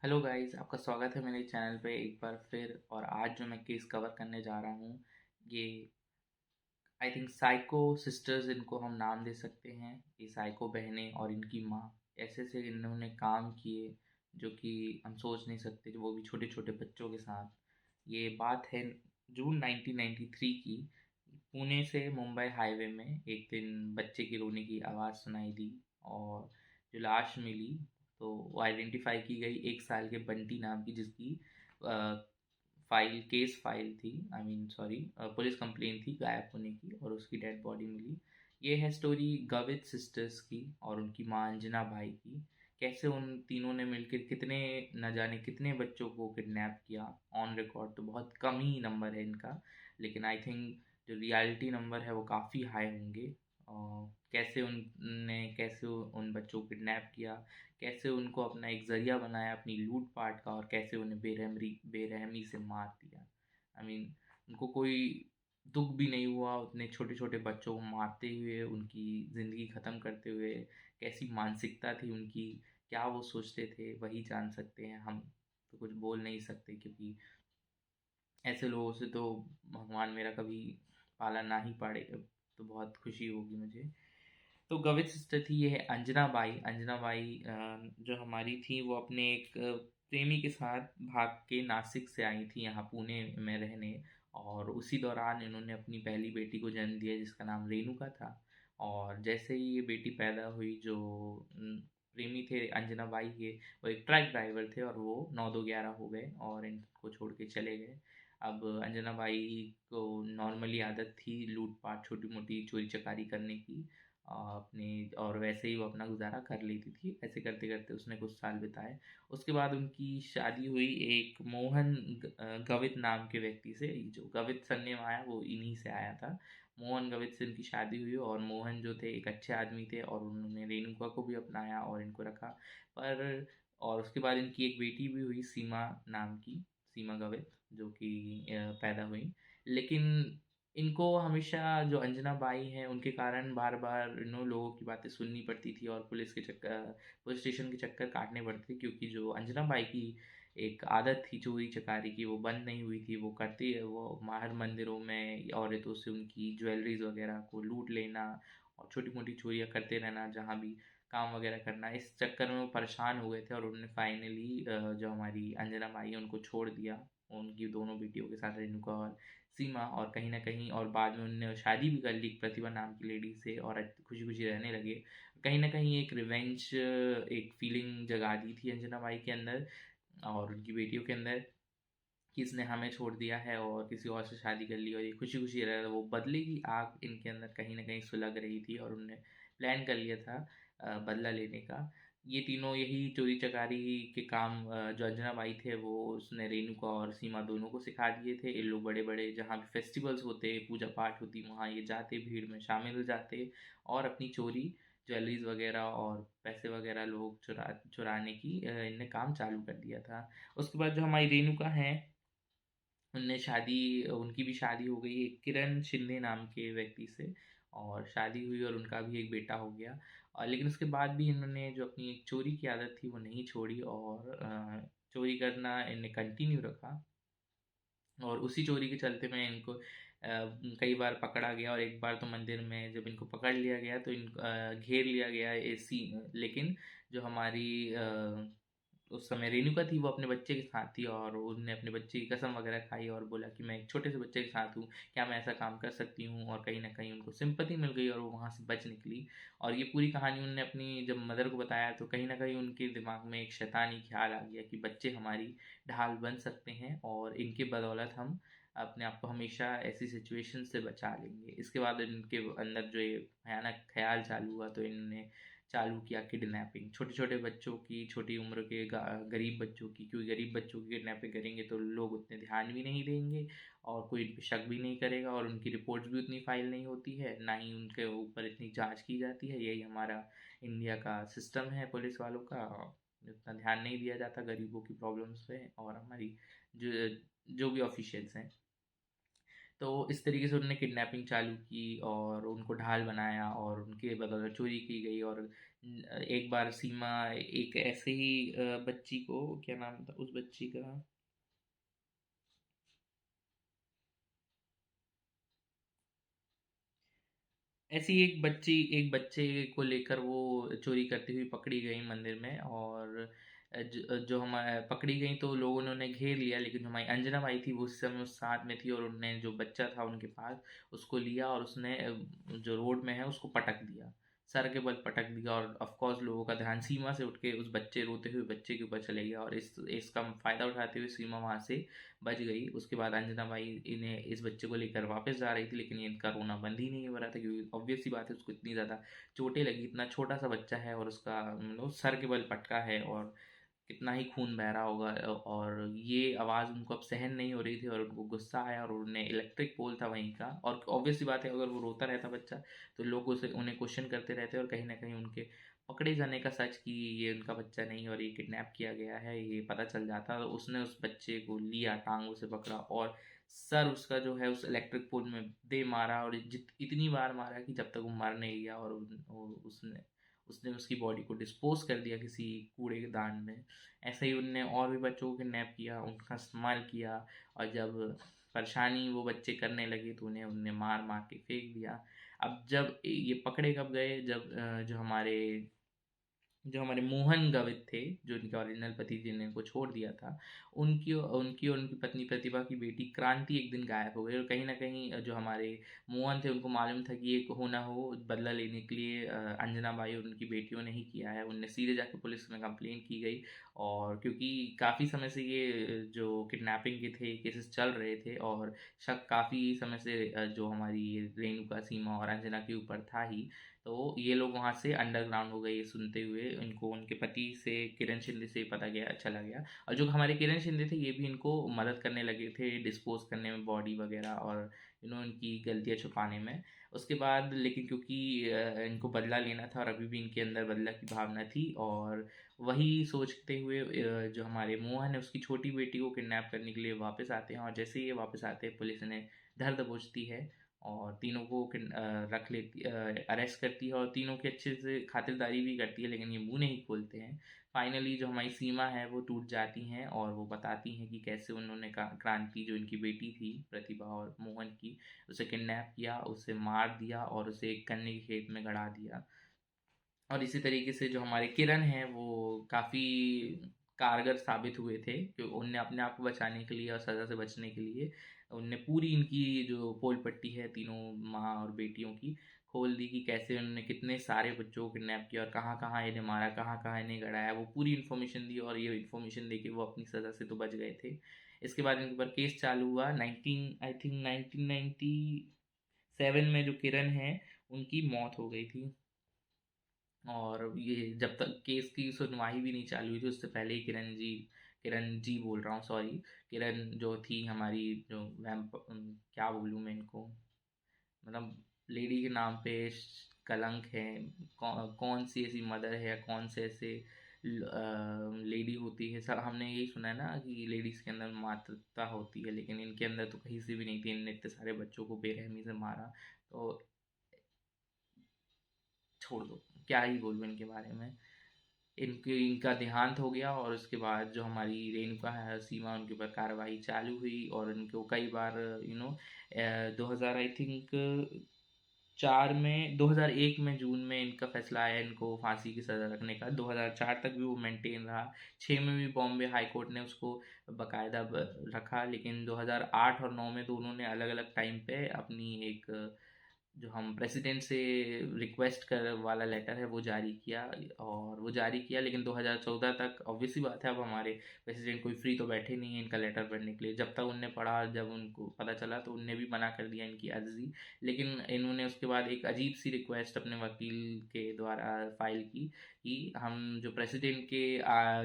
Hello guys, आपका स्वागत है मेरे चैनल पे एक बार फिर। और आज जो मैं केस कवर करने जा रहा हूँ, ये आई थिंक साइको सिस्टर्स इनको हम नाम दे सकते हैं। ये साइको बहनें और इनकी माँ ऐसे ऐसे इन्होंने काम किए जो कि हम सोच नहीं सकते, जो वो भी छोटे छोटे बच्चों के साथ। ये बात है जून 1993 की। पुणे से मुंबई हाईवे में एक दिन बच्चे की रोने की आवाज़ सुनाई दी और जो लाश मिली तो वो आइडेंटिफाई की गई 1 साल के बंटी नाम की, जिसकी केस फाइल थी, I mean sorry, police complain थी गायब होने की, और उसकी डेड बॉडी मिली। ये है स्टोरी गवित सिस्टर्स की और उनकी माँ अंजना भाई की। कैसे उन तीनों ने मिलकर कितने, न जाने कितने बच्चों को किडनैप किया। ऑन रिकॉर्ड तो बहुत कम ही नंबर है इनका, लेकिन आई थिंक जो रियलिटी नंबर है वो काफ़ी हाई होंगे। कैसे उन बच्चों को किडनैप किया, कैसे उनको अपना एक ज़रिया बनाया अपनी लूट पाट का, और कैसे उन्हें बेरहमी से मार दिया। आई मीन उनको कोई दुख भी नहीं हुआ उतने छोटे छोटे बच्चों को मारते हुए, उनकी ज़िंदगी ख़त्म करते हुए। कैसी मानसिकता थी उनकी, क्या वो सोचते थे, वही जान सकते हैं। हम तो कुछ बोल नहीं सकते, क्योंकि ऐसे लोगों से तो भगवान मेरा कभी पाला ना ही पाड़े, तो बहुत खुशी होगी मुझे। तो गवित सिस्टर थी, ये है अंजना बाई। अंजना बाई जो हमारी थी, वो अपने एक प्रेमी के साथ भाग के नासिक से आई थी यहाँ पुणे में रहने। और उसी दौरान इन्होंने अपनी पहली बेटी को जन्म दिया, जिसका नाम रेणुका था। और जैसे ही ये बेटी पैदा हुई, जो प्रेमी थे अंजना बाई के, वो एक ट्रक ड्राइवर थे और वो 9-2-11 हो गए और इनको छोड़ के चले गए। अब अंजना बाई को नॉर्मली आदत थी लूट पाट, छोटी मोटी चोरी चकारी करने की अपने, और वैसे ही वो अपना गुजारा कर लेती थी। ऐसे करते करते उसने कुछ साल बिताए। उसके बाद उनकी शादी हुई एक गवित नाम के व्यक्ति से। जो गवित सरनेम आया वो इन्हीं से आया था। मोहन गवित से उनकी शादी हुई, और मोहन जो थे एक अच्छे आदमी थे और उन्होंने रेणुका को भी अपनाया और इनको रखा। पर और उसके बाद इनकी एक बेटी भी हुई सीमा नाम की, सीमा गवित, जो कि पैदा हुई। लेकिन इनको हमेशा, जो अंजना बाई हैं, उनके कारण बार बार इन्हों लोगों की बातें सुननी पड़ती थी और पुलिस स्टेशन के चक्कर काटने पड़ते थे, क्योंकि जो अंजना बाई की एक आदत थी चोरी चकारी की, वो बंद नहीं हुई थी। वो करती है, वो माहर मंदिरों में औरतों से उनकी ज्वेलरीज वगैरह को लूट लेना और छोटी मोटी चोरियाँ करते रहना, जहाँ भी काम वगैरह करना। इस चक्कर में वो परेशान हो गए थे और उन्होंने फाइनली जो हमारी अंजना बाई है उनको छोड़ दिया, उनकी दोनों बेटियों के साथ, रेणुका और सीमा। और कहीं न कहीं और बाद में उन्होंने शादी भी कर ली प्रतिभा नाम की लेडी से, और खुशी-खुशी रहने लगे। कहीं न कहीं एक रिवेंज, एक फीलिंग जगा दी थी अंजना बाई के अंदर और उनकी बेटियों के अंदर, कि इसने हमें छोड़ दिया है और किसी और से शादी कर ली, और ये खुशी-खुशी रह रहा। वो बदले की आग इनके अंदर कहीं न कहीं सुलग रही थी और उन्होंने प्लान कर लिया था बदला लेने का। ये तीनों यही चोरी-चकारी के काम, जो अंजना बाई थे वो उसने रेणुका और सीमा दोनों को सिखा दिए थे। ये लोग बड़े-बड़े जहाँ भी फेस्टिवल्स होते, पूजा-पाठ होती, वहाँ ये जाते, भीड़ में शामिल हो जाते और अपनी चोरी, ज्वेलरीज़ वगैरह और पैसे वगैरह लोग चुराने की इनने काम चालू कर दिया था। उसके बाद जो हमारी रेणुका हैं, उनकी भी शादी हो गई एक किरण शिंदे नाम के व्यक्ति से, और शादी हुई और उनका भी एक बेटा हो गया। लेकिन उसके बाद भी इन्होंने जो अपनी एक चोरी की आदत थी वो नहीं छोड़ी, और चोरी करना इन्हें कंटिन्यू रखा। और उसी चोरी के चलते मैं इनको कई बार पकड़ा गया, और एक बार तो मंदिर में जब इनको पकड़ लिया गया तो घेर लिया गया एसी। लेकिन जो हमारी उस समय रेणुका थी, वो अपने बच्चे के साथ थी और उन्होंने अपने बच्चे की कसम वगैरह खाई और बोला कि मैं एक छोटे से बच्चे के साथ हूँ, क्या मैं ऐसा काम कर सकती हूँ। और कहीं न कहीं उनको सिंपैथी मिल गई और वो वहाँ से बच निकली। और ये पूरी कहानी उन्होंने अपनी जब मदर को बताया, तो कहीं न कहीं उनके दिमाग में एक शैतानी ख़्याल आ गया कि बच्चे हमारी ढाल बन सकते हैं और इनके बदौलत हम अपने आप को हमेशा ऐसी सिचुएशन से बचा लेंगे। इसके बाद इनके अंदर जो ये भयानक ख़्याल चालू हुआ, तो इन्होंने चालू किया किडनैपिंग छोटे-छोटे बच्चों की, छोटी उम्र के गरीब बच्चों की, क्योंकि गरीब बच्चों की किडनैपिंग करेंगे तो लोग उतने ध्यान भी नहीं देंगे और कोई इन पे शक भी नहीं करेगा, और उनकी रिपोर्ट्स भी उतनी फाइल नहीं होती है, ना ही उनके ऊपर इतनी जाँच की जाती है। यही हमारा इंडिया का सिस्टम है पुलिस वालों का। उतना ध्यान नहीं दिया जाता गरीबों की प्रॉब्लम्स पे, और हमारी जो जो भी ऑफिशियल्स हैं। तो इस तरीके से उन्होंने किडनैपिंग चालू की और उनको ढाल बनाया और उनके बदौलत चोरी की गई। और एक बार सीमा एक ऐसे ही बच्ची को, क्या नाम था उस बच्ची का, ऐसी एक बच्चे को लेकर वो चोरी करती हुई पकड़ी गई मंदिर में। और जो हमारे पकड़ी गई तो लोगों ने उन्हें घेर लिया, लेकिन जो हमारी अंजना बाई थी वो उस समय उस साथ में थी और उनने जो बच्चा था उनके पास उसको लिया और उसने जो रोड में है उसको पटक दिया, सर के बल पटक दिया। और ऑफ कोर्स लोगों का ध्यान सीमा से उठ के उस बच्चे रोते हुए बच्चे के ऊपर चले गया और इसका फ़ायदा उठाते हुए सीमा वहाँ से बच गई। उसके बाद अंजना बाई इन्हें इस बच्चे को लेकर वापस जा रही थी, लेकिन इनका रोना बंद ही नहीं हो रहा था, क्योंकि ऑब्वियस सी बात है उसको इतनी ज़्यादा चोटें लगी, इतना छोटा सा बच्चा है और उसका मतलब सर के बल पटका है और कितना ही खून बह रहा होगा। और ये आवाज़ उनको अब सहन नहीं हो रही थी और उनको गुस्सा आया और उन्हें इलेक्ट्रिक पोल था वहीं का। और ऑब्वियस सी बात है अगर वो रोता रहता बच्चा तो लोग उसे उन्हें क्वेश्चन करते रहते और कहीं ना कहीं उनके पकड़े जाने का सच कि ये उनका बच्चा नहीं और ये किडनैप किया गया है ये पता चल जाता। तो उसने उस बच्चे को लिया, टांगों से पकड़ा और सर उसका जो है उस इलेक्ट्रिक पोल में दे मारा और इतनी बार मारा कि जब तक वो मर नहीं गया। और उसने उसने उसकी बॉडी को डिस्पोज कर दिया किसी कूड़े के दान में। ऐसे ही उनने और भी बच्चों को किडनैप किया, उनका इस्तेमाल किया और जब परेशानी वो बच्चे करने लगे तो उन्हें उनने मार मार के फेंक दिया। अब जब ये पकड़े कब गए, जब जो हमारे मोहन गावित थे, जो उनके ओरिजिनल पति जिन्होंने इनको छोड़ दिया था, उनकी उनकी और उनकी पत्नी प्रतिभा की बेटी क्रांति एक दिन गायब हो गई। और कहीं न कहीं जो हमारे मोहन थे उनको मालूम था कि ये हो ना हो बदला लेने के लिए अंजना बाई और उनकी बेटियों ने ही किया है। उनने सीधे जाके पुलिस में कंप्लेंट की गई और क्योंकि काफ़ी समय से ये जो किडनैपिंग के थे केसेस चल रहे थे और शक काफ़ी समय से जो हमारी ये रेणुका, सीमा और अंजना के ऊपर था ही। तो ये लोग वहाँ से अंडरग्राउंड हो गए ये सुनते हुए। इनको उनके पति से, किरण शिंदे से पता गया चला गया और जो हमारे किरण शिंदे थे ये भी इनको मदद करने लगे थे डिस्पोज करने में बॉडी वगैरह और इनकी गलतियाँ छुपाने में। उसके बाद लेकिन क्योंकि इनको बदला लेना था और अभी भी इनके अंदर बदला की भावना थी और वही सोचते हुए जो हमारे मोहन है उसकी छोटी बेटी को किडनैप करने के लिए वापस आते हैं। और जैसे ही ये वापस आते हैं पुलिस इन्हें धर दबोचती है और तीनों को रख लेती, अरेस्ट करती है और तीनों की अच्छे से खातिरदारी भी करती है, लेकिन ये मुंह नहीं खोलते हैं। फाइनली जो हमारी सीमा है वो टूट जाती हैं और वो बताती हैं कि कैसे उन्होंने क्रांति जो इनकी बेटी थी प्रतिभा और मोहन की, उसे किडनैप किया, उसे मार दिया और उसे एक गन्ने के खेत में गड़ा दिया। और इसी तरीके से जो हमारे किरण हैं वो काफ़ी कारगर साबित हुए थे कि उनने अपने आप को बचाने के लिए और सज़ा से बचने के लिए उनने पूरी इनकी जो पोल पट्टी है तीनों माँ और बेटियों की खोल दी कि कैसे उन्होंने कितने सारे बच्चों को किडनैप किया और कहाँ कहाँ इन्हें मारा, कहाँ कहाँ इन्हें गड़ाया, वो पूरी इन्फॉर्मेशन दी और ये इन्फॉर्मेशन दे के वो अपनी सज़ा से तो बच गए थे। इसके बाद इनके ऊपर केस चालू हुआ 1997 में। जो किरण है उनकी मौत हो गई थी और ये जब तक केस की सुनवाई भी नहीं चालू हुई थी उससे पहले ही किरण जी बोल रहा हूँ, सॉरी, किरण जो थी हमारी जो क्या बोलूँ मैं इनको, मतलब लेडी के नाम पे कलंक है। कौन सी ऐसी मदर है या कौन से ऐसे लेडी होती है, सर हमने यही सुना है ना कि लेडीज़ के अंदर मातृत्व होती है, लेकिन इनके अंदर तो कहीं से भी नहीं थी। इनने इतने सारे बच्चों को बेरहमी से मारा। तो छोड़ दो, क्या ही बोलूँ इनके बारे में। इनका देहांत हो गया और उसके बाद जो हमारी रेणुका है सीमा उनके ऊपर कार्रवाई चालू हुई और इनको कई बार 2000 आई थिंक 2001 में जून में इनका फैसला आया इनको फांसी की सज़ा रखने का। 2004 तक भी वो मेंटेन रहा। 6 में भी बॉम्बे हाई कोर्ट ने उसको बाकायदा रखा, लेकिन 2008 और 9 में दोनों ने अलग अलग टाइम पे अपनी एक जो हम प्रेसिडेंट से रिक्वेस्ट कर वाला लेटर है वो जारी किया। और वो जारी किया लेकिन 2014 तक ऑब्वियसली बात है अब हमारे प्रेसिडेंट कोई फ्री तो बैठे नहीं है इनका लेटर पढ़ने के लिए। जब तक उनने पढ़ा, जब उनको पता चला तो उनने भी मना कर दिया इनकी अर्जी। लेकिन इन्होंने उसके बाद एक अजीब सी रिक्वेस्ट अपने वकील के द्वारा फाइल की कि हम जो प्रेसिडेंट के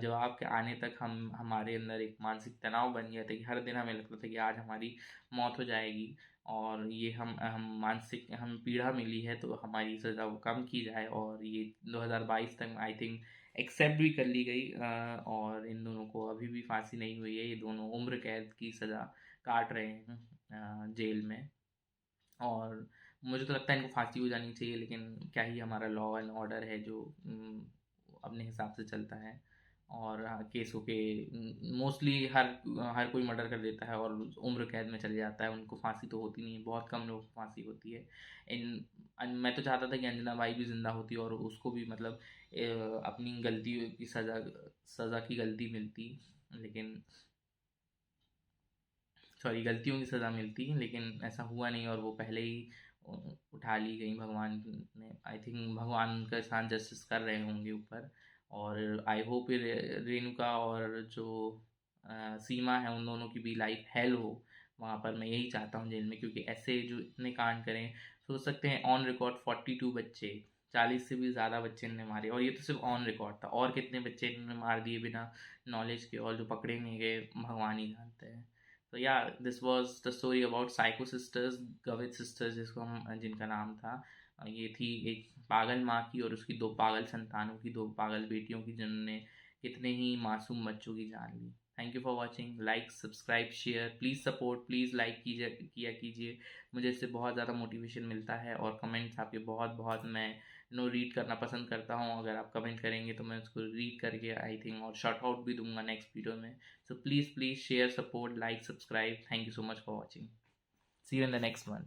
जवाब के आने तक हम हमारे अंदर एक मानसिक तनाव बन गया था कि हर दिन हमें लगता था कि आज हमारी मौत हो जाएगी और ये हम मानसिक हम पीड़ा मिली है तो हमारी सज़ा वो कम की जाए। और ये 2022 तक आई थिंक एक्सेप्ट भी कर ली गई और इन दोनों को अभी भी फांसी नहीं हुई है। ये दोनों उम्र कैद की सज़ा काट रहे हैं। जेल में। और मुझे तो लगता है इनको फांसी हो जानी चाहिए, लेकिन क्या ही, हमारा लॉ एंड ऑर्डर है जो अपने हिसाब से चलता है। और केसों के मोस्टली हर कोई मर्डर कर देता है और उम्र कैद में चले जाता है, उनको फांसी तो होती नहीं है, बहुत कम लोगों को फांसी होती है। मैं तो चाहता था कि अंजना भाई भी जिंदा होती और उसको भी मतलब अपनी गलती की सज़ा की गलती मिलती, लेकिन सॉरी गलतियों की सज़ा मिलती, लेकिन ऐसा हुआ नहीं और वो पहले ही उठा ली गई भगवान ने। आई थिंक भगवान उनका साथ जस्टिस कर रहे होंगे ऊपर। और आई होप रेणुका और जो सीमा है उन दोनों की भी लाइफ हेल हो वहाँ पर। मैं यही चाहता हूँ जेल में, क्योंकि ऐसे जो इतने कांड करें, सोच सकते हैं ऑन रिकॉर्ड 42 बच्चे, 40 से भी ज़्यादा बच्चे इन्होंने मारे, और ये तो सिर्फ ऑन रिकॉर्ड था, और कितने बच्चे इन्होंने मार दिए बिना नॉलेज के, और जो पकड़े नहीं गए भगवान ही जानते हैं। तो या this was the story about psycho sisters, Gavit sisters जिसको हम जिनका नाम था। ये थी एक पागल माँ की और उसकी दो पागल संतानों की, दो पागल बेटियों की, जिन्होंने कितने ही मासूम बच्चों की जान ली। Thank you for watching. Like subscribe share, please support, please like कीजिए। मुझे इससे बहुत ज़्यादा मोटिवेशन मिलता है, और कमेंट्स आपके बहुत बहुत मैं रीड करना पसंद करता हूँ। अगर आप कमेंट करेंगे तो मैं उसको रीड करके आई थिंक और शॉर्ट आउट भी दूंगा नेक्स्ट वीडियो में। So please share, support, like, subscribe. Thank you so much for watching. See you in the next one.